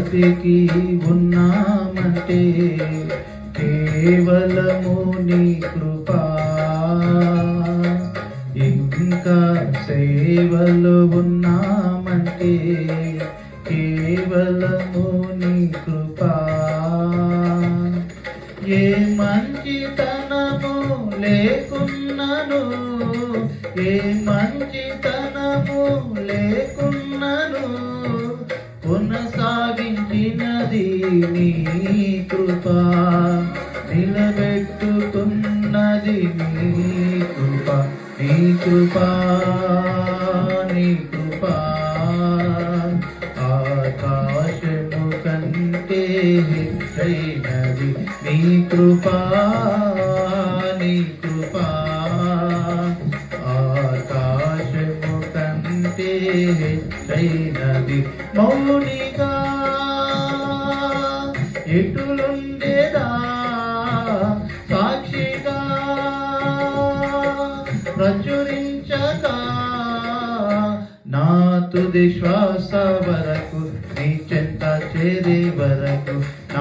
బ్రతికి ఉన్నామంటే కేవలము నీ కృపా. ఇంకా సేవలు ఉన్నామంటే కేవలము నీ కృపా. ఏ మంచితనము లేకున్నను, ఏ మంచితనము లేకున్నను, కొనసాగించినది నీ కృపా. నిలబెట్టుకున్నది నీ కృప, నీ కృపా, నీ కృపా. ఆకాశము కంటే హెచ్చైనది నీ కృపా, నీ కృపా. ఆకాశము కంటే హెచ్చైనది. మౌనిగా ఎటులుండేదా సాక్షిగా ప్రచురించగా, నా తుది శ్వాస వరకు నీ చెంత చేరే వరకు